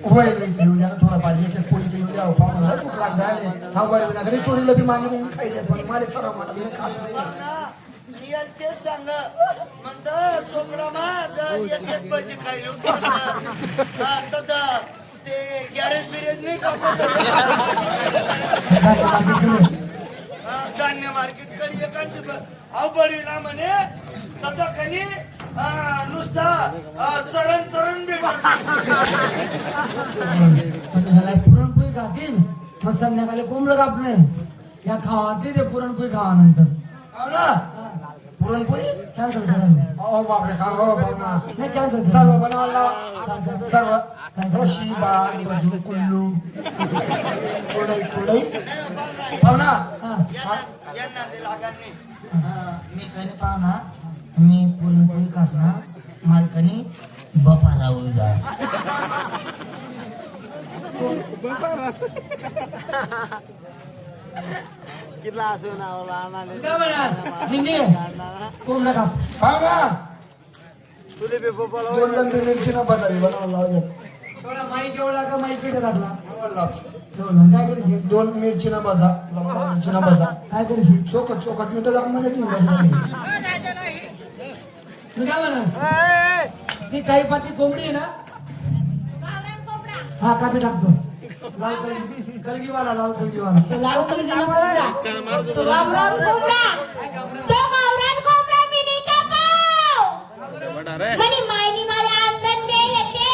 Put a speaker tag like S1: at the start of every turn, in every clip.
S1: वय येऊ द्या थोडा पाहिजे पोळीचे येऊ द्या पाहुणा भूक लागली हा वय घरी चोरीला बी मागे म्हणून खायला पण मला सर्व मला तुम्ही खात नाही
S2: तेच सांग म्हणतं चोपडा माझा एक भजी खायला ते गॅरेज बिरेज नाही का धान्य मार्केट कडे एखादी अवबळीला म्हणे तदा खनी नुसता चरण भेटत
S3: पुरणपोळी खातील मग संध्याकाळी कोंबडं कापणे या खावा ते पुरणपोळी खावा नंतर
S1: पुरणपोळी
S3: कॅन्सल करा
S1: हो बापरे खा हो पाहुणा
S3: नाही कॅन्सल
S1: सर्व बनवला सर्व रशी बाण बजू कुल्लू कुरडई कुरडई पाहुणा
S2: यांना ते लागणार नाही
S3: मी काही पाहुणा मी पुरणपोळी खासणार मालकानी बपा राहू जा
S4: किल्ला असो नावला
S3: कोंबडा काप
S1: पाहुणा
S4: तुले बे बोपाला
S1: दोन लंबी मिरची ना बदारी बनवला
S3: थोडा माईक एवढा का माईक पेट टाकला काय करीशी
S1: दोन मिरची ना भाजा मिरची ना भाजा
S3: काय करीशी
S1: चोखत चोखत नीट जाऊन म्हणे तीन
S3: मी काय म्हणा ती काही पाठी कोंबडी आहे ना हा कापी टाकतो लाल कलगीवाला लाल कलगीवाला
S5: तो लाल कलगीला कोंबडा तो गावरान कोंबडा तो गावरान कोंबडा मी नाही कापाव म्हणे मायनी मला अंदन दे येते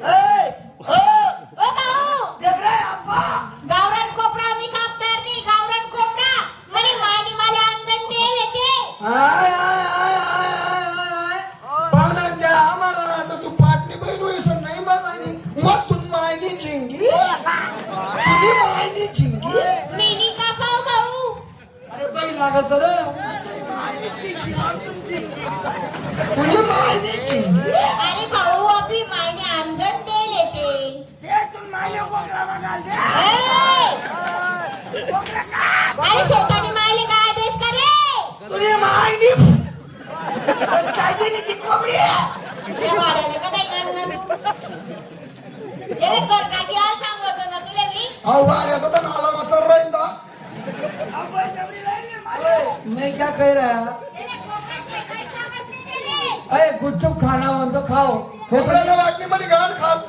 S5: ओ भाऊ
S1: देख रे अप्पा
S5: गावरान कोंबडा मी कापणार नाही गावरान कोंबडा म्हणे मायनी मला अंदन दे येते
S1: I I I I I I पाहुणा द्या आम्हाला ना तर तू पाटणी बहीण होईसन नाही मारणी मग तू मायनी झिंगी तुम्ही मायनी झिंगी
S5: मी नाही कापाव भाऊ
S3: अरे बाई लागत सर
S1: तुझी मायनी झिंगी
S5: अरे भाऊ आपली मायने अंदन दे येते अरे स्वतःने मायले काय आदेश करे
S1: तुझी मायनी बस काय देणी ती कोंबडी
S5: या वाड्याला का काय करणार तू येरे कर टाकी आज सांगतो ना तुला मी
S1: अहो वाड्याचा तर नाला वाचर राहील ना
S3: मैं क्या कह रहा है
S5: येरे कोपऱ्यात काही ताकद नाही दिली
S3: अरे गुपचुप खाना हो तो खाओ
S1: खोबऱ्याला वाटणी मध्ये घाण खात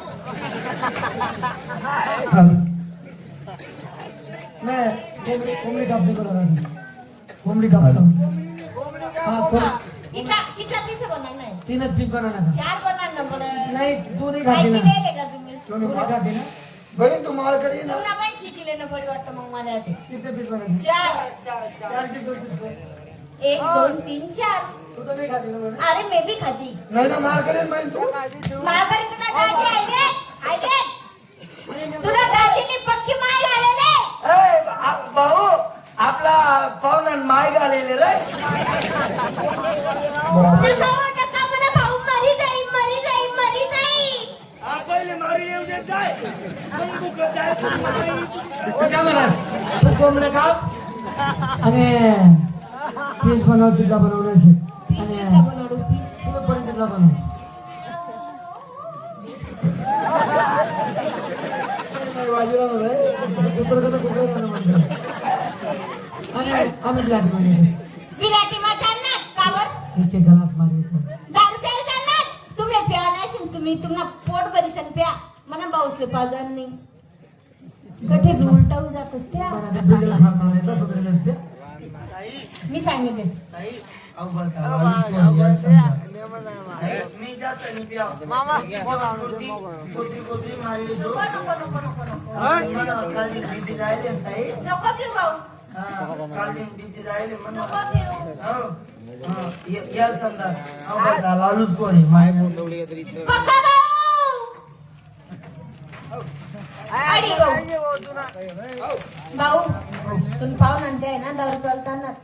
S3: मैं कोंबडी कापली करा कोंबडी कापला हाँ
S5: कितना कितना पीस बनणार नाही
S3: तीनच पीस बनाना था
S5: चार बनणार ना पण
S3: नहीं तू नहीं खाती
S5: माहिती
S3: ना
S5: लिहिले का तुम्ही
S3: तू नहीं खाती ना
S1: बहीण तू माळ करी ना
S5: तुम्हाला पण शिकले ना बरी वाटतं मग मला ते
S3: कितने पीस बनाना
S5: चार
S3: चार पीस दो पीस को
S5: 1 2 3 4
S3: तू तो नहीं खाती ना बना
S5: अरे मैं भी खाती
S1: नाही ना माळ करेन बहीण तू
S5: माळ करी तुला दाजी आहे दे तुला दाजीने पक्की माय घालेले
S3: ए भाऊ आपला पाहुणा माय घालेले रे
S5: नका मला भाऊ मरी जाईल
S2: हा पहिले मारी येऊ देत जाय मग बुकत जाय
S3: क्या म्हणा तू कोंबडे काप आणि पीस बनव तिथला बनवण्याचे
S5: पीस
S3: आणि
S5: किती बनवू पीस
S3: तुला पण तिथला बनव बाजूला आणि आम्ही लाटी
S5: बिलाटी मा जाणार का बर
S3: एक एक गलास मागितलं
S5: दारू प्यायला जाणार तुम्ही प्या नाही तुम्ही तुम्हाला पोट भरी सण प्या म्हणा पाऊसले पाजर नाही कठे बी उलटाऊ जात असते मी सांगितले
S3: मी जास्त नाही पिया
S4: मामा
S3: कोत्री मारली
S5: नको नको नको नको नको
S3: काल दिन भीती जायले ताई
S5: नको पिऊ भाऊ
S3: काल दिन भीती जायले
S5: नको पिऊ
S3: या समजा लालूच कोणी माय
S5: पक्का भाऊ अडी भाऊ भाऊ तुम्ही पाहून आणते आहे ना दारू प्यायला जाणार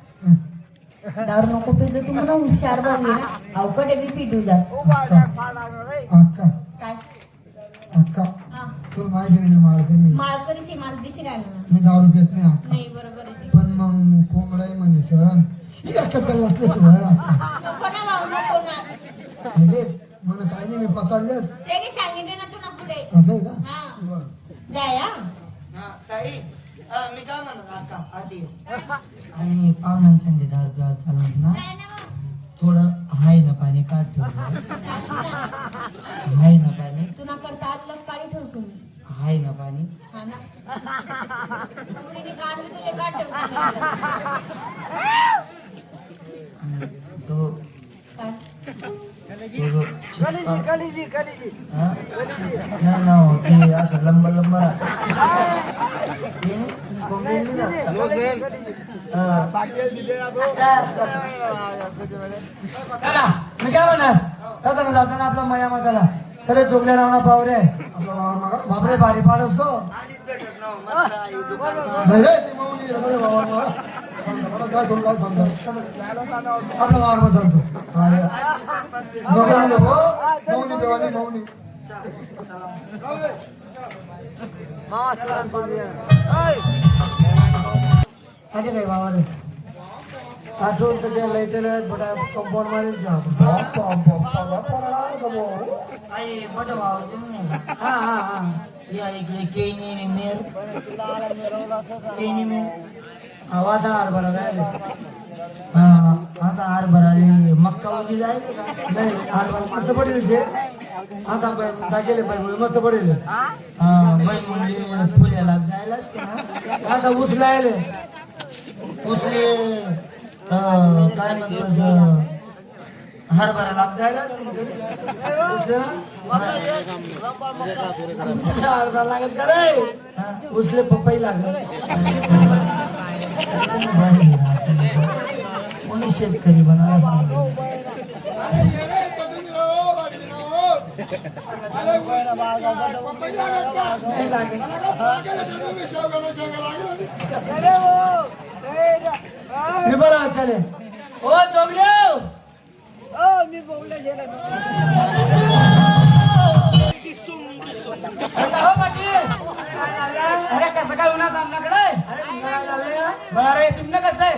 S5: दारू नको पिजो तुम्हाला हुशार बनली ना अवकडे बी पिटू जा
S3: अक्का
S5: काय
S3: अक्का
S5: हा
S3: तू माझी मारते मी
S5: माळकरीशी माल दिशी राहिला ना
S3: मी दारू पित नाही अक्का
S5: नाही बरोबर आहे ते.
S3: पण मग कोंबडाई म्हणजे सण ही अक्का त्याला असल्याशिवाय
S5: नको ना भाऊ नको ना
S1: म्हणजे मला काय नाही मी पचाडलेस
S5: त्यांनी सांगितलं ना तुला पुढे
S1: असं आहे का
S5: हा
S1: बरं.
S5: जाय हा
S2: हा, ताई मी काय म्हणत आता आधी
S3: आणि पाहुण्यांसंगे 10 रुपया चालत ना
S5: जाय ना मग.
S3: थोडं हाय ना पाणी काढ ठेवलं
S5: चालेल ना.
S3: हाय ना पाणी
S5: तुला करता आलं पाणी ठेवतो मी
S3: हाय ना पाणी
S5: हा ना कोंबडीने काढली तुला काढ ठेवतो
S3: तो
S5: काय
S3: तो जो चित्ता
S4: कलीजी कलीजी
S3: हा? नाही ना हो, ते असं लंबा लंबा ते नाही, कोंबडी नाही राहत. हा. चला, मी काय म्हणणार जाताना जाताना आपला मया मागाला खरे चोकल्या नावना पावरे
S1: आपला वावर मागा
S3: बापरे भारी पाड असतो
S2: आधीच भेटत ना मस्त आई दुकान
S1: नाही रे ते माऊली रे वावर मागा सांगता मला काय करून काय सांगता
S3: आपला वावर मध्ये चालतो
S1: मौनी पेवानी मौनी
S4: मामा सलाम करूया
S3: अरे काय वावर आठवण तर ते लाईटेला बटा कंपाऊंड मारेल
S1: सगळा परडा आहे का भाऊ?
S3: आई बट वावर तुम्ही हा हा हा या इकडे केनी मेर केनी मेर आता हरभरा राहिले हा आता हरभराले मक्का उगी जाईल का नाही हरभरा मस्त पडेल शे आता टाकेले पाहिजे मस्त पडेल हा बाई म्हणजे फुल्याला जायला असते ना आता उचलायले उचले काय म्हणतो हरभरा लाग जायला हरभरा लागत का रे उचले पपई लागत कोणी शेतकरी बनायला बरं चालेल ओ जोगले
S4: मी बोलले गेले
S3: अरे कसं काय उन्हात आपल्याकडे बरं तुमनं कसं आहे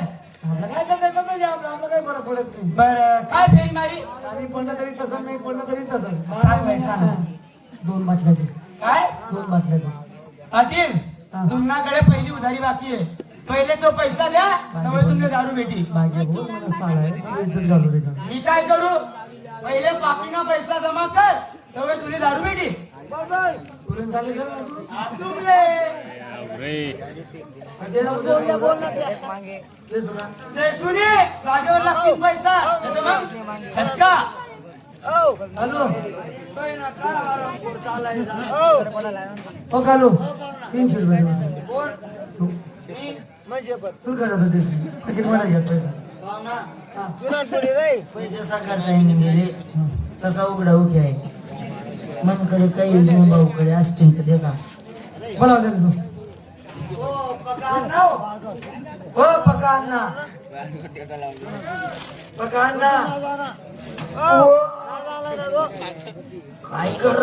S3: काय आपलं काही फरक पडत नाही बरं काय फेरी मारी आम्ही पडलं तरी तसं नाही पडलं तरी तसं 2 बाटल्या काय 2 बाटल्या आतील तुमच्याकडे पहिली उधारी बाकी आहे पहिले तो पैसा द्या त्यामुळे तुमने दारू भेटी मी काय करू पहिले बाकीना पैसा जमा कर त्यामुळे तुझी दारू भेटी जागेवर लागतील पैसा हसका हॅलो
S2: बहिणा काय आराम चालायचा
S3: हो कालू 300 रुपये
S2: कोण मी
S4: म्हणजे
S3: तू करत होतीस तिकीट मला घेत पैसा
S2: पाहुणा
S4: चुनाट पडी रे
S3: पैसे साकारता गेले तसा उघडा उघे आहे मनकडे काही भाऊकडे असतील तर देता बोला तू
S2: ओ पगार
S3: हो पकांना पकांना काय कर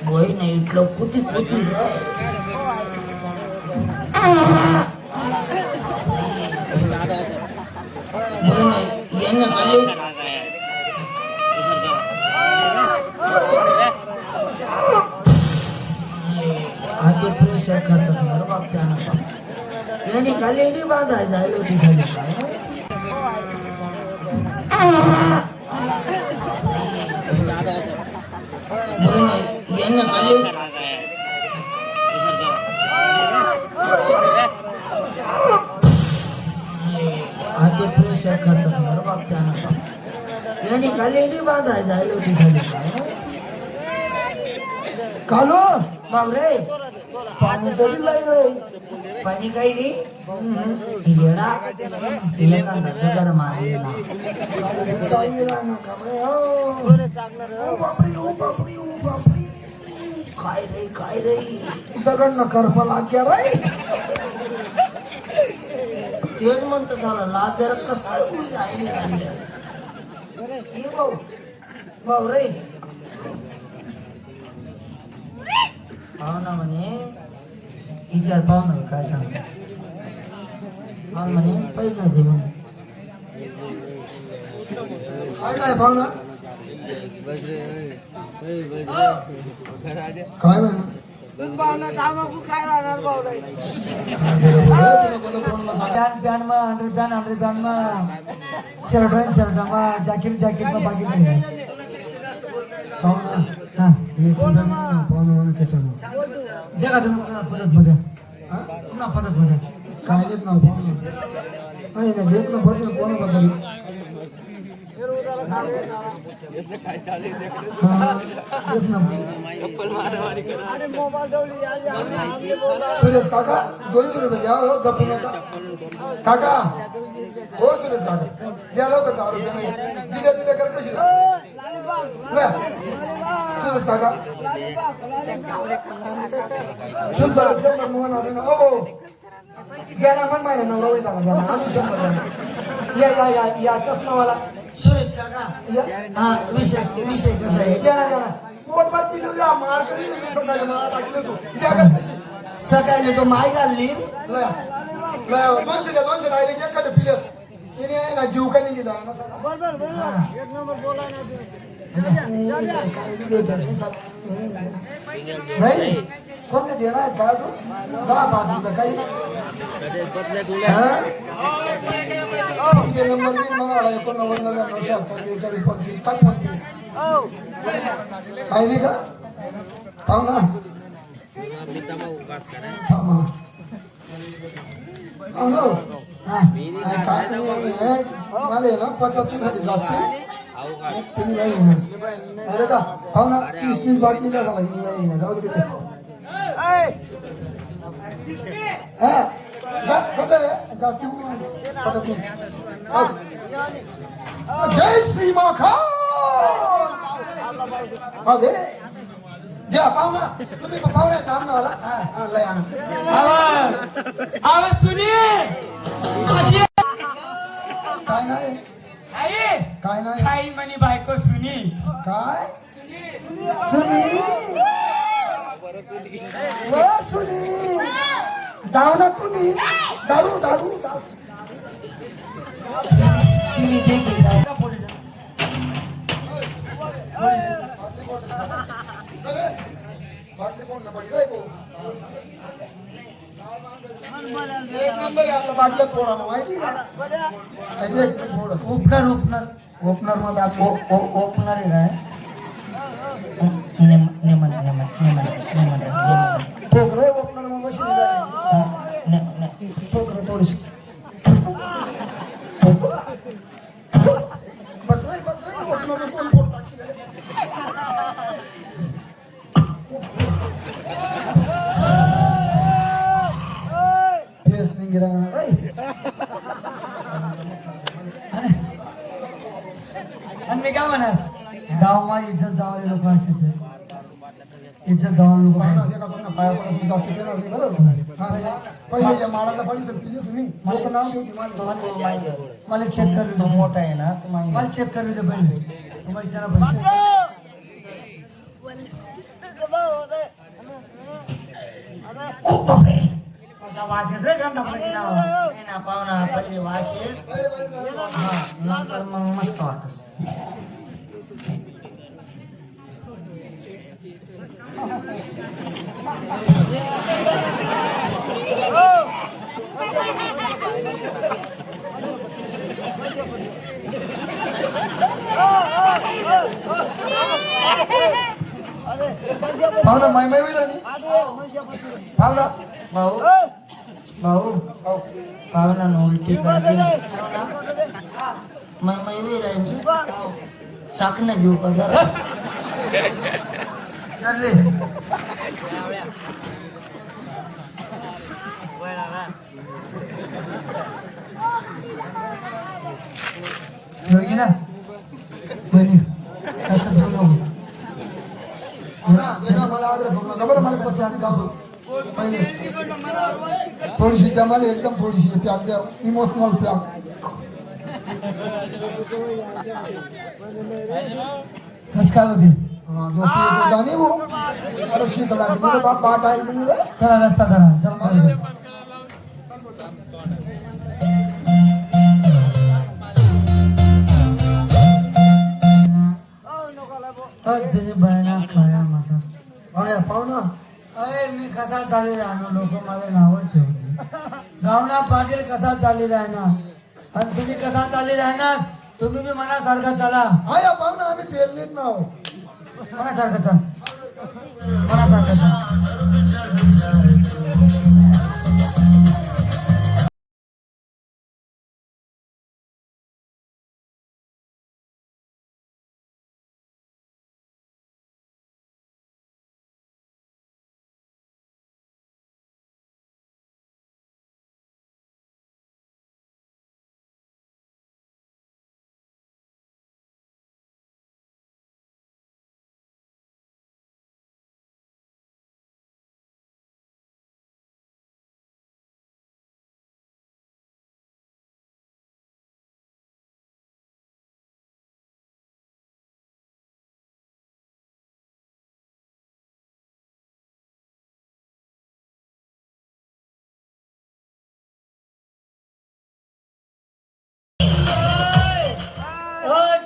S3: वय नाही इथलं कुती कुती यांना खाली आधी प्रेशर खास बाबत्या यांनी खाली बांधाय जायला होती खाली काय यांना खाली आधी प्रेशर खास बाबत्या यांनी खाली बांधाय जायला होती खाली काय कालो बाबरे पाणी तरी लाई पाणी काही नाही येडा तिला कांदा दगड मारलेला काय रे
S1: दगड न करपा लाग्या रे
S3: तेच म्हणतो साला लाज जरा कस काय भाऊ बाबरे पाहुणा म्हणे विचार पाहुणा काय सांग मला म्हणे पैसा दे म्हणे.
S1: काय काय पाहुणा काय म्हणा
S4: तू पाहुणा कामाकू काय राहणार भाऊ नाही.
S3: पॅन पॅन मा अंडर पॅन मा शर्ट मा जॅकेट मा बाकी नाही. पाहुणा हा मी पाहुणा केसं द्या का तुम्ही पदक मध्ये पुन्हा पदक मध्ये
S1: काय देत ना पाहुणा नाही देत ना बरं कोणाबद्दल
S4: अरे मोबाईल जवळ आमने बोला.
S1: सुरेश काका 200 रुपये द्या हो जपू नका काका हो सुरेश काका द्या लवकर 10 रुपये नाही दिले कर कशी जा सुरेश काका शंभर मोहन आले ना हो घ्या ना मन माहिती नवरा वय सांगा द्या ना आम्ही 100 या चष्मावाला
S3: सुरेश काका हा विषय कसा आहे
S1: द्या ना पोट बात पिलो द्या मार करी सकाळी मार टाकले सो द्या कर कशी
S3: सकाळी तो माय घालली
S1: लया 200 डायरेक्ट एक कडे पिलेस इने आहे ना जीव का नाही गेला ना
S4: बरोबर एक नंबर बोला
S1: नाही कोणते देणार आहेत का 10-5 रुपये काही तुमचे नंबर बिन मला 89 काय नाही का पाहू ना मला ना 75 साठी जास्त अरे का पाहू ना 30 बाटली जाऊ दे कसं आहे जास्ती जय श्री माखा अरे द्या पाहुणा तुम्ही पाहुणा थांब ना मला लय
S3: आवाज सुनी
S1: काय नाही काय नाही
S3: खाई म्हणे बायको सुनी
S1: काय सुनी सुनी जाऊ ना तुम्ही दारू दारू दारू बाटल्या फोडा माहिती
S3: ओपनर
S1: ओपनर मध्ये
S3: ओपनर आहे काय
S1: ठोकर ओपनर मग ठोकर थोडीशी बसराई ओपनर कोण फोडतात फेस नाही गिरा
S3: आणि मी काय म्हणास गाव मा इज्जत जावले लोक असे इज्जत जावले लोक
S1: पाया पडत जास्त केला बरोबर पहिले माळाला पाणी पिलीस मी माझं नाव ठेवते
S3: मला चेक करू मोठा आहे ना मला चेक करू दे पहिले तुम्हाला त्याला वाशेस रे का ना पाहुणा पहिले वाशेस हा नंतर मग मस्त वाटत
S1: पाहुणा माय होईल आणि पाहुणा
S3: भाऊ भाऊ पाहुणा न उलटी करते मै राहिली साखर देऊ का जरा योगी ना बनी
S1: मला आग्रह करू नका बरं मला पचास दाखव पहिले थोडीशी द्या मला एकदम थोडीशी प्याक द्या इमोशनल प्याक
S3: कस काय होते
S1: जो पिए जाने वो अरे शीतला की बाप बाट आई नहीं रे
S3: चला रस्ता धरा चला तुझी बहिणा खाया माता
S1: आया पाहुणा
S3: अरे मी कसा चाली राहणार लोक मला नावं ठेवते गावना पाटील कसा चाली राहणार आणि तुम्ही कसा चाली राहणार तुम्ही बी मनासारखा चला
S1: आया पाहुणा आम्ही पेरलीत ना हो.
S3: मनासारखं चल मनासारखं चल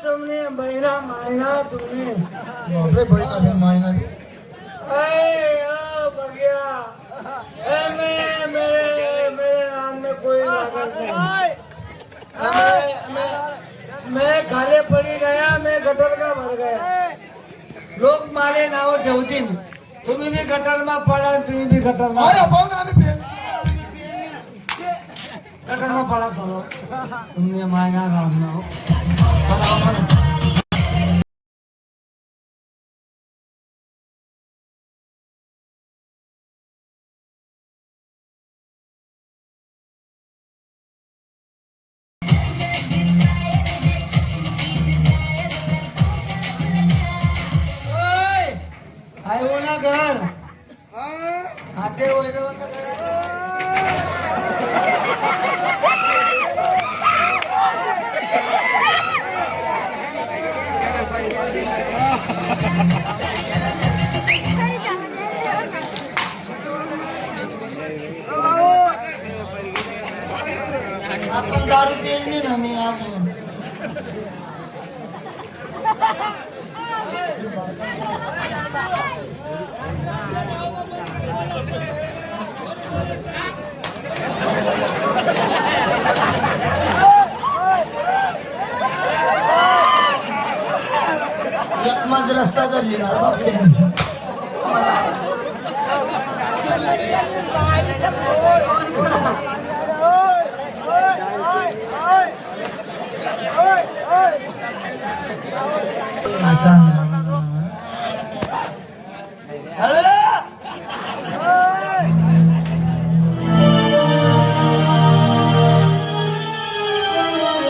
S3: तुमने बहिणा मायना तुमने
S1: बापरे बहिणा बी मायना बी.
S3: बगिया मेरे नाम में कोई लागत नहीं मैं खाले पड़ी गया मैं गटर का भर गया लोक मारे नाव ठेवतील तुम्ही बी गटर में पडा तुम्ही बी गटर में
S1: आया पाहुणा आम्ही पेरली
S3: गटर में पडा सरो तुमने मायना राम नाव आई वो ना घर आते हुए आपण दारू पेली ना मी अजून एक माझ रस्ता धरली ना बघते अरे